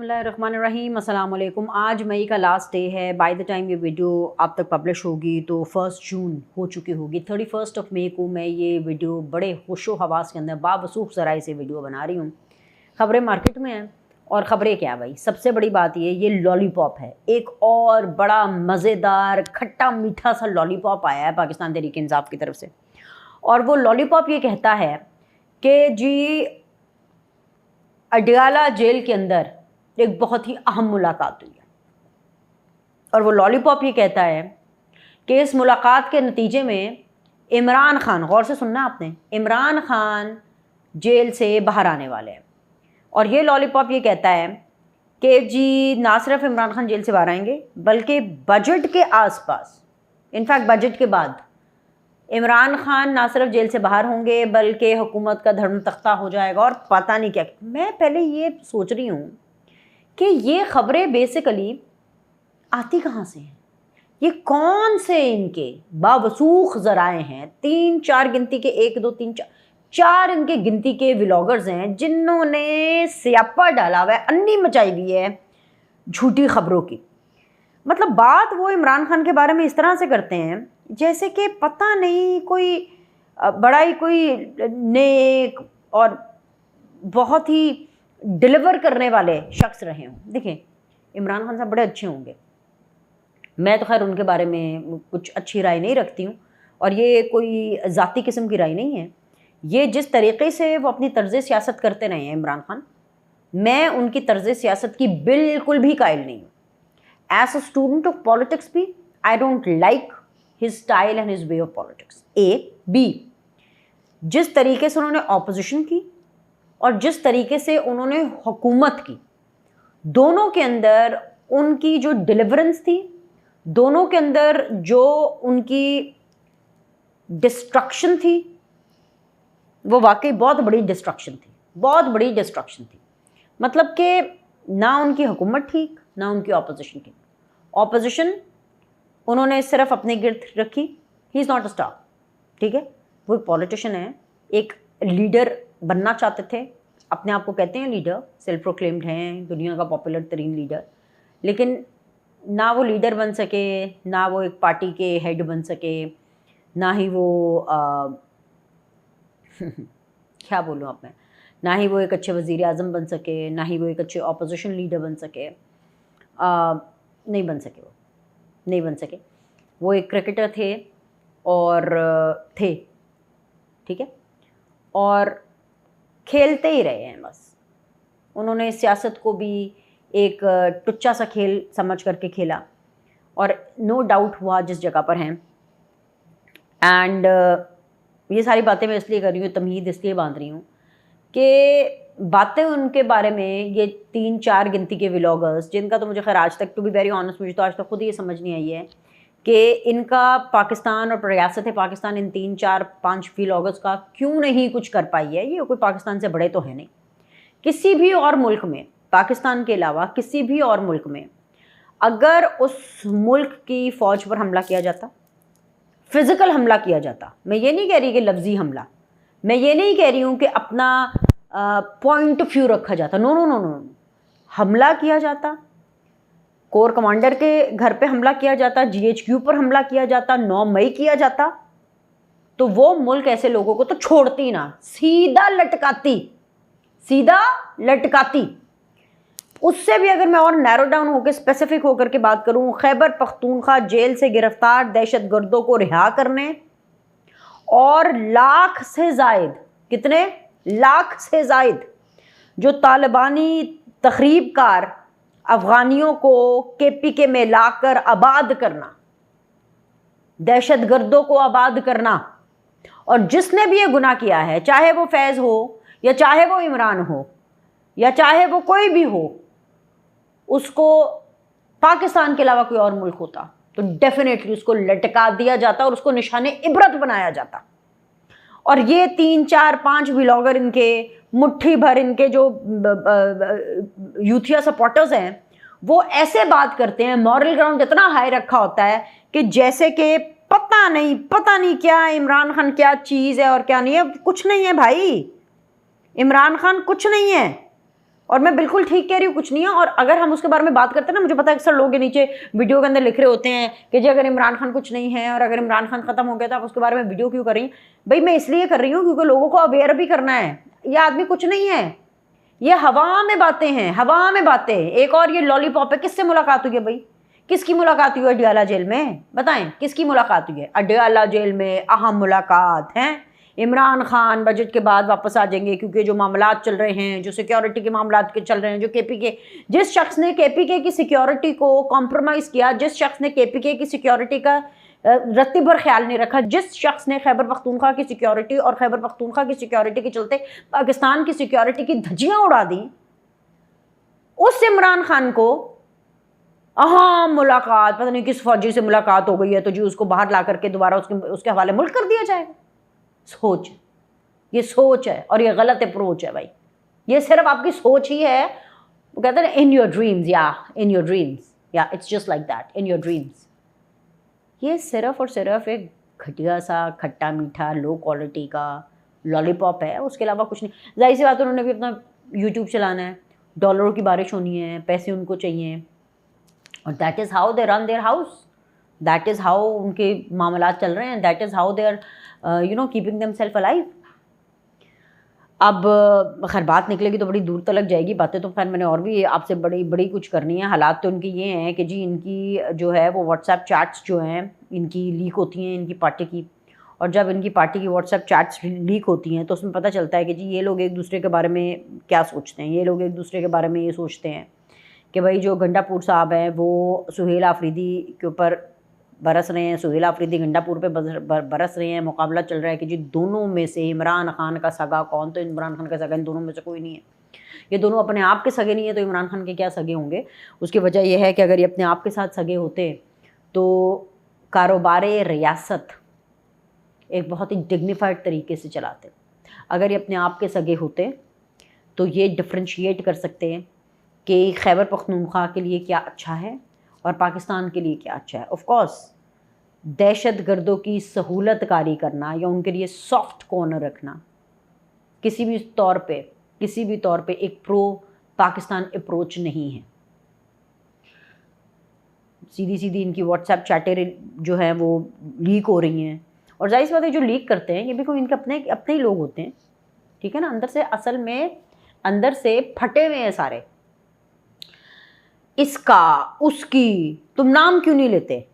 बिस्मिल्लाहिर्रहमानिर्रहीम अस्सलाम वालेकुम। आज मई का लास्ट डे है। बाय द टाइम ये वीडियो आप तक पब्लिश होगी तो 1 जून हो चुकी होगी। 31 मई को मैं ये वीडियो बड़े होशो हवास के अंदर बावसूख ज़राए से वीडियो बना रही हूँ। ख़बरें मार्केट में हैं और ख़बरें क्या भाई, सबसे बड़ी बात ये लॉलीपॉप है। एक और बड़ा मज़ेदार खट्टा मीठा सा लॉलीपॉप आया है पाकिस्तान तहरीक इंसाफ की तरफ से, और वो लॉलीपॉप ये कहता है कि जी अडयाला जेल के अंदर एक बहुत ही अहम मुलाकात हुई है, और वो लॉलीपॉप ये कहता है कि इस मुलाकात के नतीजे में इमरान खान, गौर से सुनना आपने, इमरान खान जेल से बाहर आने वाले हैं। और ये लॉलीपॉप ये कहता है कि जी ना सिर्फ इमरान खान जेल से बाहर आएंगे बल्कि बजट के आसपास, इनफैक्ट बजट के बाद इमरान खान ना सिर्फ जेल से बाहर होंगे बल्कि हुकूमत का धर्म तख्ता हो जाएगा और पता नहीं क्या। मैं पहले ये सोच रही हूँ कि ये ख़बरें बेसिकली आती कहाँ से हैं, ये कौन से इनके बावसूख ज़राए हैं। 3-4 गिनती के 1 2 3 4 इनके गिनती के व्लॉगर्स हैं जिन्होंने स्यापा डाला हुआ है, अन्नी मचाई हुई है झूठी ख़बरों की। मतलब बात वो इमरान खान के बारे में इस तरह से करते हैं जैसे कि पता नहीं कोई बड़ा ही कोई नेक और बहुत ही डिलीवर करने वाले शख्स रहे हों। देखिए, इमरान खान साहब बड़े अच्छे होंगे, मैं तो खैर उनके बारे में कुछ अच्छी राय नहीं रखती हूँ, और ये कोई ज़ाती किस्म की राय नहीं है। ये जिस तरीके से वो अपनी तर्ज़ सियासत करते रहे हैं इमरान खान, मैं उनकी तर्ज़ सियासत की बिल्कुल भी कायल नहीं हूँ। As a student of politics भी I don't like his style and his way of politics. B, जिस तरीके से उन्होंने ऑपोजिशन की और जिस तरीके से उन्होंने हुकूमत की, दोनों के अंदर उनकी जो डिलीवरेंस थी, दोनों के अंदर जो उनकी डिस्ट्रक्शन थी, वो वाकई बहुत बड़ी डिस्ट्रक्शन थी, बहुत बड़ी डिस्ट्रक्शन थी। मतलब कि ना उनकी हुकूमत ठीक, ना उनकी ऑपोजिशन ठीक। ऑपोजिशन उन्होंने सिर्फ अपने गिर्द रखी। He is not a star, ठीक है, वो एक पॉलिटिशियन है, एक लीडर बनना चाहते थे, अपने आप को कहते हैं लीडर, सेल्फ प्रोक्लेम्ड हैं, दुनिया का पॉपुलर तरीन लीडर, लेकिन ना वो लीडर बन सके, ना वो एक पार्टी के हेड बन सके, ना ही वो क्या बोलूँ अब मैं, ना ही वो एक अच्छे वज़ीर आज़म बन सके, ना ही वो एक अच्छे ऑपोजिशन लीडर बन सके। नहीं बन सके, वो नहीं बन सके। वो एक क्रिकेटर थे और थे, ठीक है, और खेलते ही रहे हैं बस। उन्होंने सियासत को भी एक टुच्चा सा खेल समझ करके खेला, और नो डाउट हुआ जिस जगह पर हैं। एंड ये सारी बातें मैं इसलिए कर रही हूँ, तमहीद इसलिए बांध रही हूँ कि बातें उनके बारे में ये 3-4 गिनती के व्लॉगर्स, जिनका तो मुझे खैर आज तक, टू बी वेरी ऑनेस्ट, मुझे तो आज तक खुद ये समझ नहीं आई है कि इनका पाकिस्तान और रियासत पाकिस्तान इन 3-4-5 व्लॉगर्स का क्यों नहीं कुछ कर पाई है। ये कोई पाकिस्तान से बड़े तो है नहीं। किसी भी और मुल्क में, पाकिस्तान के अलावा किसी भी और मुल्क में, अगर उस मुल्क की फ़ौज पर हमला किया जाता, फ़िज़िकल हमला किया जाता, मैं ये नहीं कह रही कि लफ्ज़ी हमला, मैं ये नहीं कह रही हूँ कि अपना पॉइंट ऑफ व्यू रखा जाता, नो नो नो नो, हमला किया जाता, कोर कमांडर के घर पे हमला किया जाता, GHQ पर हमला किया जाता, 9 मई किया जाता, तो वो मुल्क ऐसे लोगों को तो छोड़ती ना, सीधा लटकाती, सीधा लटकाती। उससे भी अगर मैं और नैरो डाउन होकर स्पेसिफिक होकर के बात करूं, खैबर पख्तूनख्वा जेल से गिरफ्तार दहशतगर्दों को रिहा करने और लाख से जायद, कितने लाख से जायद जो तालिबानी तखरीबकार अफ़गानियों को KPK में लाकर आबाद करना, दहशतगर्दों को आबाद करना। और जिसने भी ये गुनाह किया है, चाहे वो फैज़ हो या चाहे वो इमरान हो या चाहे वो कोई भी हो, उसको पाकिस्तान के अलावा कोई और मुल्क होता तो डेफिनेटली उसको लटका दिया जाता और उसको निशाने इबरत बनाया जाता। और ये 3-4-5 व्लॉगर, इनके मुट्ठी भर इनके जो यूथिया सपोर्टर्स हैं, वो ऐसे बात करते हैं, मॉरल ग्राउंड इतना हाई रखा होता है कि जैसे कि पता नहीं क्या इमरान खान क्या चीज़ है और क्या नहीं है। कुछ नहीं है भाई, इमरान खान कुछ नहीं है। और मैं बिल्कुल ठीक कह रही हूँ, कुछ नहीं है। और अगर हम उसके बारे में बात करते हैं ना, मुझे पता है अक्सर लोग के नीचे वीडियो के अंदर लिख रहे होते हैं कि जी अगर इमरान खान कुछ नहीं है और अगर इमरान खान खत्म हो गया तो आप उसके बारे में वीडियो क्यों कर रही हैं। भाई मैं इसलिए कर रही हूँ क्योंकि लोगों को अवेयर भी करना है। ये आदमी कुछ नहीं है, ये हवा में बातें हैं, हवा में बातें। एक और ये लॉलीपॉप है। किससे मुलाकात हुई है भाई? किसकी मुलाकात हुई है अडयाला जेल में? बताएं किसकी मुलाकात हुई है अडयाला जेल में? अहम मुलाकात है। इमरान खान बजट के बाद वापस आ जाएंगे क्योंकि जो मामलात चल रहे हैं, जो सिक्योरिटी के मामलात के चल रहे हैं, जो केपीके, जिस शख्स ने केपीके की सिक्योरिटी को कॉम्प्रोमाइज़ किया, जिस शख्स ने केपीके की सिक्योरिटी का रत्ती भर ख्याल नहीं रखा, जिस शख्स ने खैबर पख्तूनख्वा की सिक्योरिटी और खैबर पख्तूनख्वा की सिक्योरिटी के चलते पाकिस्तान की सिक्योरिटी की धज्जियां उड़ा दी, उस इमरान खान को अहम मुलाकात, पता नहीं किस फौजी से मुलाकात हो गई है तो जी उसको बाहर ला करके दोबारा उसके हवाले मुल्क कर दिया जाएगा। सोच, ये सोच है और ये गलत अप्रोच है भाई। ये सिर्फ आपकी सोच ही है। वो कहते हैं इन योर ड्रीम्स, या इन योर ड्रीम्स, या it's just like that, in your dreams. ये सिर्फ और सिर्फ एक घटिया सा खट्टा मीठा लो क्वालिटी का लॉलीपॉप है, उसके अलावा कुछ नहीं। जाहिर सी बात है उन्होंने भी अपना यूट्यूब चलाना है, डॉलरों की बारिश होनी है, पैसे उनको चाहिए, और that is how they run their house, that is how उनके मामलात चल रहे हैं, that is how they are keeping themselves alive. अब खैर बात निकलेगी तो बड़ी दूर तक जाएगी बातें, तो खैर मैंने और भी आपसे बड़ी बड़ी कुछ करनी है। हालात तो उनकी ये हैं कि जी इनकी जो है वो व्हाट्सएप चैट्स जो हैं इनकी लीक होती हैं इनकी पार्टी की, और जब इनकी पार्टी की व्हाट्सएप चैट्स लीक होती हैं तो उसमें पता चलता है कि जी ये लोग एक दूसरे के बारे में क्या सोचते हैं। ये लोग एक दूसरे के बारे में ये सोचते हैं कि भाई जो गंडापुर साहब हैं वो सुहेल आफरीदी के ऊपर बरस रहे हैं, सुहेल आफरीदी गंडापुर पे बरस रहे हैं। मुकाबला चल रहा है कि जी दोनों में से इमरान खान का सगा कौन, तो इमरान खान का सगा इन दोनों में से कोई नहीं है। ये दोनों अपने आप के सगे नहीं है तो इमरान खान के क्या सगे होंगे। उसकी वजह यह है कि अगर ये अपने आप के साथ सगे होते तो कारोबार रियासत एक बहुत ही डिग्निफाइड तरीके से चलाते। अगर ये अपने आप के सगे होते तो ये डिफ्रेंशिएट कर सकते हैं कि खैबर पख्तूनख्वा के लिए क्या अच्छा है और पाकिस्तान के लिए क्या अच्छा है। ऑफ कोर्स दहशत गर्दों की सहूलत कारी करना या उनके लिए सॉफ्ट कॉर्नर रखना किसी भी तौर पे एक प्रो पाकिस्तान अप्रोच नहीं है। सीधी सीधी इनकी व्हाट्सएप चैटें जो हैं वो लीक हो रही हैं, और जाहिर सी बात है जो लीक करते हैं ये भी कोई इनके अपने ही लोग होते हैं, ठीक है ना। अंदर से असल में अंदर से फटे हुए हैं सारे। इसका उसकी तुम नाम क्यों नहीं लेते?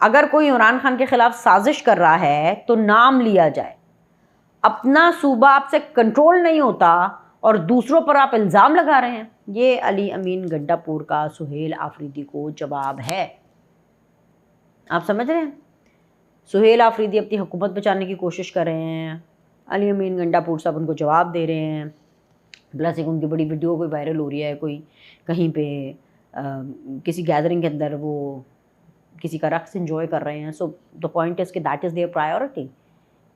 अगर कोई इमरान खान के खिलाफ साजिश कर रहा है तो नाम लिया जाए। अपना सूबा आपसे कंट्रोल नहीं होता और दूसरों पर आप इल्ज़ाम लगा रहे हैं। ये अली अमीन गंडापुर का सुहेल आफरीदी को जवाब है। आप समझ रहे हैं? सुहेल आफरीदी अपनी हुकूमत बचाने की कोशिश कर रहे हैं, अली अमीन गंडापुर साहब उनको जवाब दे रहे हैं। प्लस एक उनकी बड़ी वीडियो कोई वायरल हो रही है, कोई कहीं पे किसी गैदरिंग के अंदर वो किसी का रक्स इंजॉय कर रहे हैं। सो द पॉइंट इज़ कि that is there priority,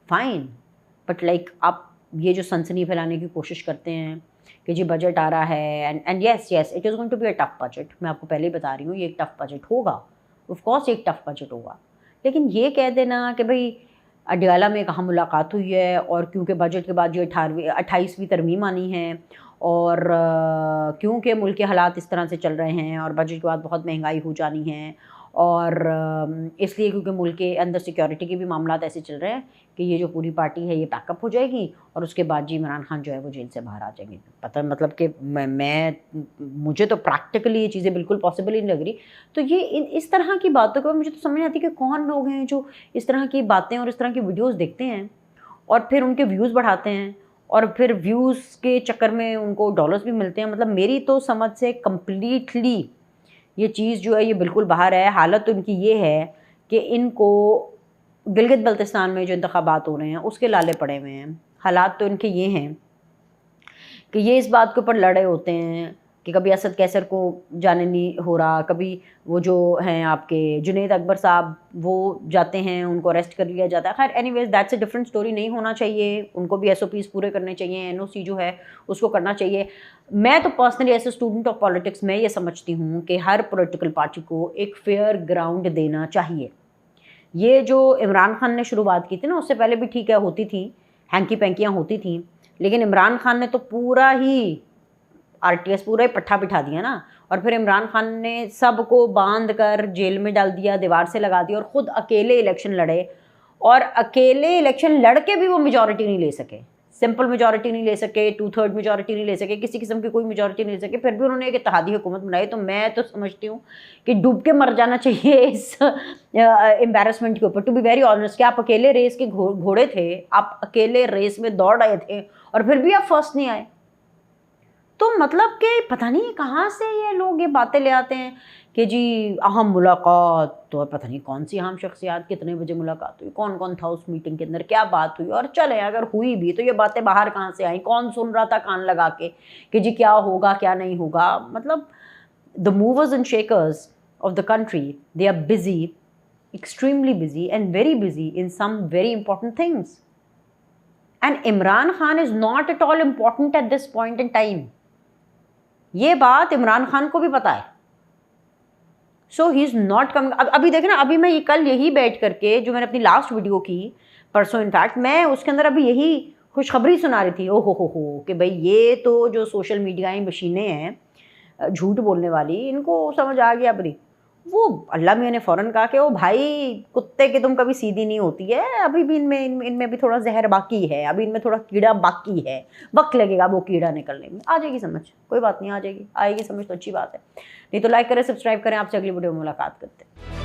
fine. But like आप ये जो सनसनी फैलाने की कोशिश करते हैं कि जी बजट आ रहा है and yes it is going to be a tough budget. मैं आपको पहले ही बता रही हूँ ये एक टफ बजट होगा, ऑफ कोर्स एक टफ बजट होगा। लेकिन ये कह देना कि भाई अडयाला में कहाँ मुलाकात हुई है और क्योंकि बजट के बाद जो 28वीं तरमीम आनी है और क्योंकि मुल्क के हालात इस तरह से चल रहे हैं और बजट के बाद बहुत महंगाई हो जानी है, और इसलिए क्योंकि मुल्क के अंदर सिक्योरिटी के भी मामलात ऐसे चल रहे हैं कि ये जो पूरी पार्टी है ये पैकअप हो जाएगी और उसके बाद जी इमरान खान जो है वो जेल से बाहर आ जाएंगे। पता मतलब कि मुझे तो प्रैक्टिकली ये चीज़ें बिल्कुल पॉसिबल ही नहीं लग रही। तो ये इस तरह की बातों के बाद मुझे तो समझ नहीं आती कि कौन लोग हैं जो इस तरह की बातें और इस तरह की वीडियोज़ देखते हैं और फिर उनके व्यूज़ बढ़ाते हैं और फिर व्यूज़ के चक्कर में उनको डॉलर्स भी मिलते हैं। मतलब मेरी तो समझ से कम्प्लीटली ये चीज़ जो है ये बिल्कुल बाहर है। हालत उनकी ये है कि इनको गिलगित बल्तिस्तान में जो इंतखाबात हो रहे हैं उसके लाले पड़े हुए हैं। हालात तो इनके ये हैं कि ये इस बात के ऊपर लड़े होते हैं कि कभी असद कैसर को जाने नहीं हो रहा, कभी वो जो हैं आपके जुनैद अकबर साहब वो जाते हैं उनको अरेस्ट कर लिया जाता है। खैर anyways that's a different story. नहीं होना चाहिए, उनको भी SOPs पूरे करने चाहिए, NOC जो है उसको करना चाहिए। मैं तो personally as a student of politics मैं ये समझती हूँ कि हर पॉलिटिकल पार्टी को एक फेयर ग्राउंड देना चाहिए। ये जो इमरान खान ने शुरुआत की थी ना उससे पहले भी ठीक है होती थी, हैंकी पैंकियाँ होती थी, लेकिन इमरान खान ने तो पूरा ही RTS पूरा ही पट्ठा बिठा दिया ना, और फिर इमरान खान ने सबको बांध कर जेल में डाल दिया, दीवार से लगा दिया, और ख़ुद अकेले इलेक्शन लड़े, और अकेले इलेक्शन लड़ के भी वो मेजॉरिटी नहीं ले सके, सिंपल मेजॉरिटी नहीं ले सके, 2/3 मेजॉरिटी नहीं ले सके, किसी किस्म की कोई मेजॉरिटी नहीं ले सके, फिर भी उन्होंने एक इत्तेहादी हुकूमत बनाई। तो मैं तो समझती हूँ कि डूब के मर जाना चाहिए इस एम्बैरसमेंट के ऊपर। टू बी वेरी ऑनेस्ट, कि आप अकेले रेस के घोड़े थे, आप अकेले रेस में दौड़ रहे थे, और फिर भी आप फर्स्ट नहीं आए। तो मतलब कि पता नहीं कहाँ से ये लोग ये बातें ले आते हैं कि जी अहम मुलाकात, तो पता नहीं कौन सी अहम शख्सियात, कितने बजे मुलाकात हुई, कौन कौन था उस मीटिंग के अंदर, क्या बात हुई, और चले अगर हुई भी तो ये बातें बाहर कहाँ से आई, कौन सुन रहा था कान लगा के कि जी क्या होगा क्या नहीं होगा। मतलब the movers and shakers of the country, they are busy, extremely busy and very busy in some very important things, and Imran Khan is not at all important at this point in time. ये बात इमरान खान को भी पता है। सो he is not coming. अभी देखे ना, अभी मैं ये कल यही बैठ करके जो मैंने अपनी लास्ट वीडियो की परसों, इनफैक्ट मैं उसके अंदर अभी यही खुशखबरी सुना रही थी, ओ हो कि भाई ये तो जो सोशल मीडिया मशीनें हैं झूठ बोलने वाली, इनको समझ आ गया अपनी। वो अल्लाह मियाँ ने फ़ौरन कहा कि ओ भाई कुत्ते की तुम कभी सीधी नहीं होती है, अभी भी इनमें भी थोड़ा जहर बाकी है, अभी इनमें थोड़ा कीड़ा बाकी है, वक्त लगेगा वो कीड़ा निकलने में। आ जाएगी समझ, कोई बात नहीं, आ जाएगी, आएगी समझ तो अच्छी बात है। नहीं तो लाइक करें, सब्सक्राइब करें। आपसे अगली वीडियो में मुलाकात करते हैं।